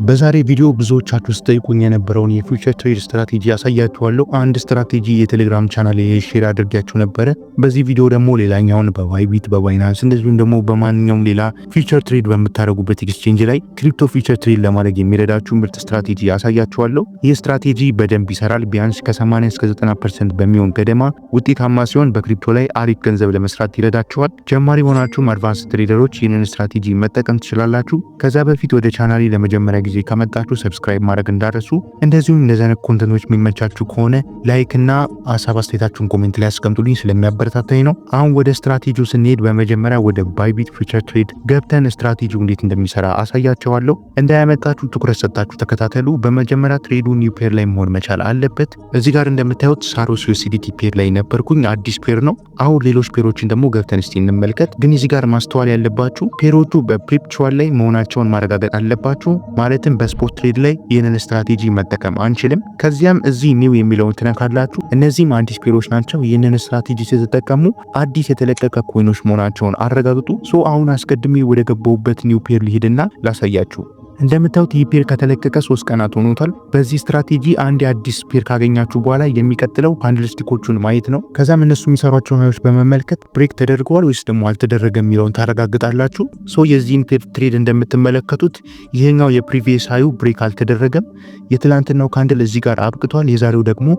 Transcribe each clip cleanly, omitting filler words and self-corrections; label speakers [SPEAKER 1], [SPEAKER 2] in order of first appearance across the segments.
[SPEAKER 1] በዛሬ ቪዲዮ ብዙዎቻችሁ ስጠይቁኝ የነበረውን የፊውቸር ትሬድ ስትራቴጂ ያሳያችኋለሁ። አንድ ስትራቴጂ የቴሌግራም ቻናል ላይ ሼር አድርጋችሁ ነበረ። በዚህ ቪዲዮ ደግሞ ሌላኛውን በባይቢት በባይናንስ እንደዚሁም ደግሞ በማንኛውም ሌላ ፊውቸር ትሬድ በምታደርጉበት ኤክስቼንጅ ላይ ክሪፕቶ ፊውቸር ትሬድ ለማድረግ የሚረዳችሁ ምርጥ ስትራቴጂ ያሳያችኋለሁ። ይህ ስትራቴጂ በደንብ ይሰራል። ቢያንስ ከ80 እስከ 90% በሚሆን ገደማ ውጤታማ ሲሆን በክሪፕቶ ላይ አሪፍ ገንዘብ ለመስራት ይረዳችኋል። ጀማሪ ሆናችሁም አድቫንስ ትሬደሮች ይህንን ስትራቴጂ መጠቀም ትችላላችሁ። ከዛ በፊት ወደ ቻናሌ ለመጀመሪያ ጊዜ ከመጣችሁ ሰብስክራይብ ማድረግ እንዳረሱ፣ እንደዚሁም እንደዚህ አይነት ኮንተንቶች የሚመቻችሁ ከሆነ ላይክ እና ሀሳብ አስተያየታችሁን ኮሜንት ላይ አስቀምጡልኝ ስለሚያበረታታኝ ነው። አሁን ወደ ስትራቴጂው ስንሄድ በመጀመሪያ ወደ ባይቢት ፊውቸር ትሬድ ገብተን ስትራቴጂው እንዴት እንደሚሰራ አሳያችኋለሁ። እንዳያመጣችሁ ትኩረት ሰጣችሁ ተከታተሉ። በመጀመሪያ ትሬዱ ኒው ፔር ላይ መሆን መቻል አለበት። እዚህ ጋር እንደምታዩት ሳሮስ ዩኤስዲቲ ፔር ላይ ነበርኩኝ። አዲስ ፔር ነው። አሁን ሌሎች ፔሮችን ደግሞ ገብተን እስቲ እንመልከት። ግን እዚህ ጋር ማስተዋል ያለባችሁ ፔሮቹ በፕሪፕቹዋል ላይ መሆናቸውን ማረጋገጥ አለባችሁ። ማለትም በስፖርት ትሬድ ላይ ይህንን ስትራቴጂ መጠቀም አንችልም። ከዚያም እዚህ ኒው የሚለውን ትነካላችሁ። እነዚህም አዲስ ፔሮች ናቸው። ይህንን ስትራቴጂ ስትጠቀሙ አዲስ የተለቀቀ ኮይኖች መሆናቸውን አረጋግጡ። አሁን አስቀድሜ ወደ ገባሁበት ኒው ፔር ሊሄድና ላሳያችሁ። እንደምታዩት ይህ ፔር ከተለቀቀ 3 ቀናት ሆኖታል። በዚህ ስትራቴጂ አንድ አዲስ ፔር ካገኛችሁ በኋላ የሚቀጥለው ካንድልስቲኮቹን ማየት ነው። ከዛም እነሱ የሚሰሯቸውን ሀዮች በመመልከት ብሬክ ተደርገዋል ወይስ ደግሞ አልተደረገም የሚለውን ታረጋግጣላችሁ። የዚህን ፔር ትሬድ እንደምትመለከቱት ይሄኛው የፕሪቪየስ ሀዩ ብሬክ አልተደረገም። የትላንትናው ካንድል እዚህ ጋር አብቅቷል። የዛሬው ደግሞ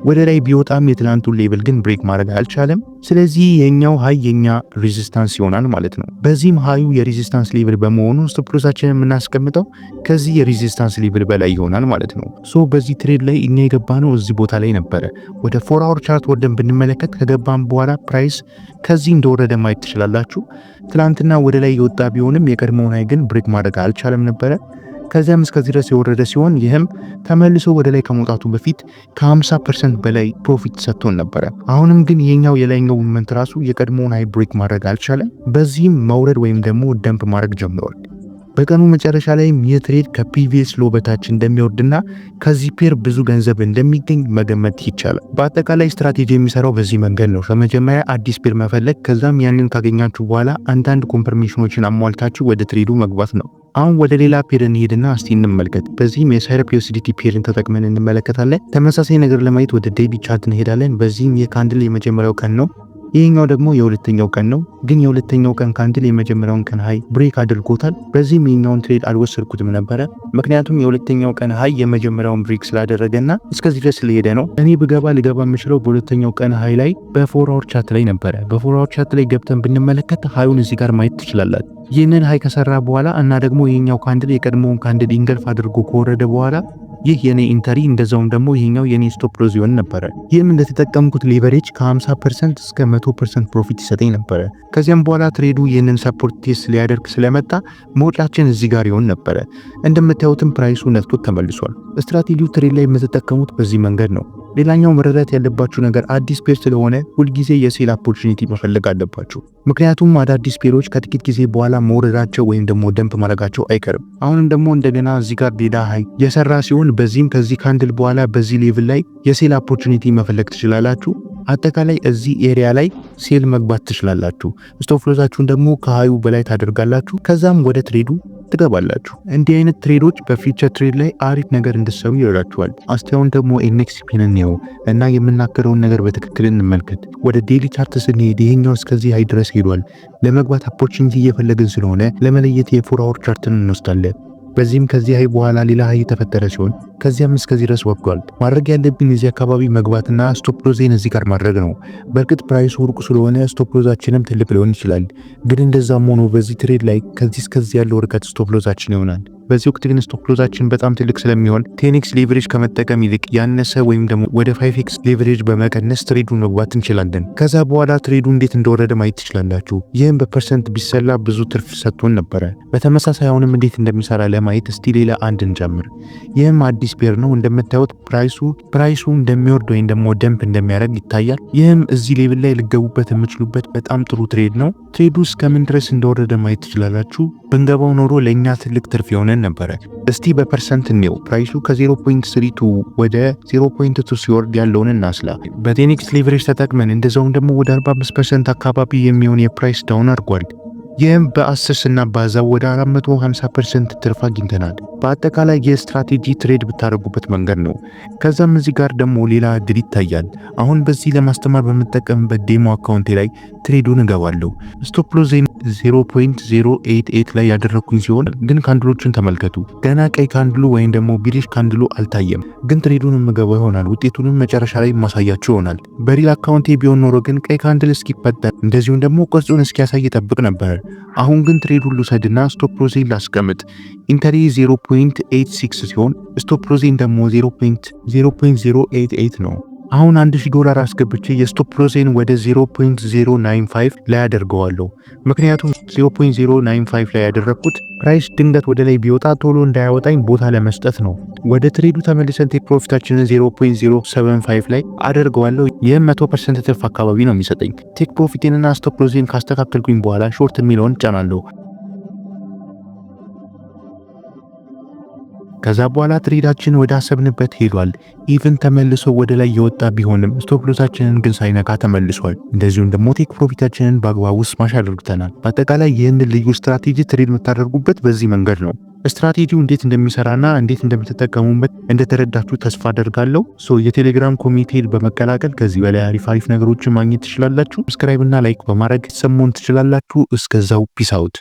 [SPEAKER 1] ወደ ላይ ቢወጣም የትላንቱን ሌቭል ግን ብሬክ ማድረግ አልቻለም። ስለዚህ የኛው ሃይ የኛ ሬዚስታንስ ይሆናል ማለት ነው። በዚህም ሃዩ የሬዚስታንስ ሌቭል በመሆኑ ስቶፕ ሎሳችንን የምናስቀምጠው ከዚህ የሬዚስታንስ ሌቭል በላይ ይሆናል ማለት ነው። በዚህ ትሬድ ላይ እኛ የገባነው እዚህ ቦታ ላይ ነበረ። ወደ 4 አወር ቻርት ወርደን ብንመለከት ከገባን በኋላ ፕራይስ ከዚህ እንደወረደ ማየት ትችላላችሁ። ትላንትና ወደ ላይ የወጣ ቢሆንም የቀድሞውን ሃይ ግን ብሬክ ማድረግ አልቻለም ነበረ። ከዚያም እስከዚህ ድረስ የወረደ ሲሆን ይህም ተመልሶ ወደ ላይ ከመውጣቱ በፊት ከ50% በላይ ፕሮፊት ሰጥቶን ነበረ። አሁንም ግን ይሄኛው የላይኛው ሞመንት ራሱ የቀድሞውን ሃይ ብሬክ ማድረግ አልቻለም። በዚህም መውረድ ወይም ደግሞ ደምፕ ማድረግ ጀምሯል። በቀኑ መጨረሻ ላይም ይህ ትሬድ ከፕሪቪየስ ሎ በታች እንደሚወርድና ከዚህ ፔር ብዙ ገንዘብ እንደሚገኝ መገመት ይቻላል። በአጠቃላይ ስትራቴጂ የሚሰራው በዚህ መንገድ ነው። በመጀመሪያ አዲስ ፔር መፈለግ፣ ከዛም ያንን ካገኛችሁ በኋላ አንዳንድ ኮንፈርሜሽኖችን አሟልታችሁ ወደ ትሬዱ መግባት ነው። አሁን ወደ ሌላ ፔር እንሄድና እስቲ እንመልከት። በዚህም የሳይረፕ ዩኤስዲቲ ፔርን ተጠቅመን እንመለከታለን። ተመሳሳይ ነገር ለማየት ወደ ዴይሊ ቻርት እንሄዳለን። በዚህም የካንድል የመጀመሪያው ቀን ነው። ይሄኛው ደግሞ የሁለተኛው ቀን ነው። ግን የሁለተኛው ቀን ካንድል የመጀመሪያውን ቀን ሃይ ብሬክ አድርጎታል። በዚህም ይሄኛውን ትሬድ አልወሰድኩትም ነበረ፣ ምክንያቱም የሁለተኛው ቀን ሃይ የመጀመሪያውን ብሬክ ስላደረገና እስከዚህ ድረስ ስለሄደ ነው። እኔ ልገባ የምችለው በሁለተኛው ቀን ሃይ ላይ በ4 አወር ቻርት ላይ ነበረ። በ4 አወር ቻርት ላይ ገብተን ብንመለከት ሃዩን እዚህ ጋር ማየት ትችላላችሁ። ይህንን ሃይ ከሰራ በኋላ እና ደግሞ ይሄኛው ካንድል የቀድሞውን ካንድል ኢንገልፍ አድርጎ ከወረደ በኋላ ይህ የኔ ኢንተሪ እንደዛውም ደግሞ ይሄኛው የኔ ስቶፕ ሎዝ ይሆን ነበረ። ይህም እንደተጠቀምኩት ሌቨሬጅ ከ50% እስከ 100% ፕሮፊት ይሰጠኝ ነበረ። ከዚያም በኋላ ትሬዱ ይህንን ሰፖርት ቴስት ሊያደርግ ስለመጣ መውጫችን እዚህ ጋር ይሆን ነበረ። እንደምታዩትም ፕራይሱ ነጥቶት ተመልሷል። ስትራቴጂው ትሬድ ላይ የምትጠቀሙት በዚህ መንገድ ነው። ሌላኛው መረዳት ያለባችሁ ነገር አዲስ ፔር ስለሆነ ሁልጊዜ የሴል ኦፖርቹኒቲ መፈለግ አለባችሁ። ምክንያቱም አዳዲስ ፔሮች ከጥቂት ጊዜ በኋላ መውረዳቸው ወይም ደግሞ ደምፕ ማድረጋቸው አይቀርም። አሁንም ደግሞ እንደገና እዚህ ጋር ሌላ ሃይ የሰራ ሲሆን በዚህም ከዚህ ካንድል በኋላ በዚህ ሌቭል ላይ የሴል ኦፖርቹኒቲ መፈለግ ትችላላችሁ። አጠቃላይ እዚህ ኤሪያ ላይ ሴል መግባት ትችላላችሁ። ስቶፕ ሎዛችሁን ደግሞ ከሃዩ በላይ ታደርጋላችሁ። ከዛም ወደ ትሬዱ ትገባላችሁ። እንዲህ አይነት ትሬዶች በፊውቸር ትሬድ ላይ አሪፍ ነገር እንድትሰሩ ይረዳችኋል። አስተያየውን ደግሞ ኤንኤክስፒን ነው እና የምናገረውን ነገር በትክክል እንመልከት። ወደ ዴይሊ ቻርት ስንሄድ ይሄኛው እስከዚህ ሃይ ድረስ ሄዷል። ለመግባት ኦፖርቹኒቲ እየፈለግን ስለሆነ ለመለየት የ4 አወር ቻርትን እንወስዳለን። በዚህም ከዚህ ሃይ በኋላ ሌላ ሃይ የተፈጠረ ሲሆን ከዚያም እስከዚህ ድረስ ወርዷል። ማድረግ ያለብን እዚህ አካባቢ መግባትና ስቶፕ ሎዜን እዚህ ጋር ማድረግ ነው። በእርግጥ ፕራይሱ ሩቅ ስለሆነ ስቶፕ ሎዛችንም ትልቅ ሊሆን ይችላል። ግን እንደዛም ሆኖ በዚህ ትሬድ ላይ ከዚህ እስከዚህ ያለው ርቀት ስቶፕ ሎዛችን ይሆናል። በዚህ ወቅት ግን ስቶፕ ሎዛችን በጣም ትልቅ ስለሚሆን 10x ሌቨሬጅ ከመጠቀም ይልቅ ያነሰ ወይም ደግሞ ወደ 5x ሌቨሬጅ በመቀነስ ትሬዱን መግባት እንችላለን። ከዛ በኋላ ትሬዱ እንዴት እንደወረደ ማየት ትችላላችሁ። ይህም በፐርሰንት ቢሰላ ብዙ ትርፍ ሰጥቶን ነበረ። በተመሳሳይ አሁንም እንዴት እንደሚሰራ ለማየት እስቲ ሌላ አንድ እንጨምር። ይህም አዲስ ፔር ነው። እንደምታዩት ፕራይሱ እንደሚወርድ ወይም ደግሞ ደምፕ እንደሚያደርግ ይታያል። ይህም እዚህ ሌቭል ላይ ልገቡበት የምችሉበት በጣም ጥሩ ትሬድ ነው። ትሬዱ እስከምን ድረስ እንደወረደ ማየት ትችላላችሁ። ብንገባው ኖሮ ለእኛ ትልቅ ትርፍ የሆነ ነበረ። እስቲ በፐርሰንት ነው ፕራይሱ ከ0.32 ወደ 0.2 ሲወርድ ያለውን እናስላ። በቴኒክስ ሌቨሬጅ ተጠቅመን እንደዛውም ደግሞ ወደ 45% አካባቢ የሚሆን የፕራይስ ዳውን አድርጓል። ይህም በ10 ስናባዛው ወደ 450% ትርፍ አግኝተናል። በአጠቃላይ የስትራቴጂ ትሬድ ብታደርጉበት መንገድ ነው። ከዛም እዚህ ጋር ደግሞ ሌላ እድል ይታያል። አሁን በዚህ ለማስተማር በምጠቀምበት ዴሞ አካውንቴ ላይ ትሬዱን እገባለሁ። ስቶፕ ሎስ 0.088 ላይ ያደረኩኝ ሲሆን ግን ካንድሎችን ተመልከቱ። ገና ቀይ ካንድሉ ወይም ደግሞ ቢሪሽ ካንድሉ አልታየም። ግን ትሬዱን የምገባው ይሆናል። ውጤቱንም መጨረሻ ላይ ማሳያችሁ ይሆናል። በሪል አካውንቴ ቢሆን ኖሮ ግን ቀይ ካንድል እስኪፈጠር እንደዚሁም ደግሞ ቅርጹን እስኪያሳይ ጠብቅ ነበር። አሁን ግን ትሬዱን ልውሰድና ስቶፕ ሎሴን ላስቀምጥ። ኢንተሪ 0.86 ሲሆን ስቶፕ ሎሴን ደግሞ 0.088 ነው። አሁን $1000 አስገብቼ የስቶፕ ሎሴን ወደ 0.095 ላይ አደርገዋለሁ። ምክንያቱም 0.095 ላይ ያደረኩት ፕራይስ ድንገት ወደ ላይ ቢወጣ ቶሎ እንዳያወጣኝ ቦታ ለመስጠት ነው። ወደ ትሬዱ ተመልሰን ቴክ ፕሮፊታችንን 0.075 ላይ አደርገዋለሁ። ይህም 100% ትርፍ አካባቢ ነው የሚሰጠኝ። ቴክ ፕሮፊቴንና ስቶፕ ሎሴን ካስተካከልኩኝ በኋላ ሾርት የሚለውን ጫናለሁ። ከዛ በኋላ ትሬዳችን ወደ አሰብንበት ሄዷል። ኢቭን ተመልሶ ወደ ላይ የወጣ ቢሆንም ስቶፕ ሎሳችንን ግን ሳይነካ ተመልሷል። እንደዚሁም ደግሞ ቴክ ፕሮፊታችንን በአግባቡ ስማሽ አድርግተናል። በአጠቃላይ ይህንን ልዩ ስትራቴጂ ትሬድ የምታደርጉበት በዚህ መንገድ ነው። ስትራቴጂው እንዴት እንደሚሰራና እንዴት እንደምትጠቀሙበት እንደተረዳችሁ ተስፋ አደርጋለሁ። የቴሌግራም ኮሚቴን በመቀላቀል ከዚህ በላይ አሪፍ ነገሮችን ማግኘት ትችላላችሁ። ሰብስክራይብ እና ላይክ በማድረግ ሰሞን ትችላላችሁ። እስከዛው ፒስ አውት።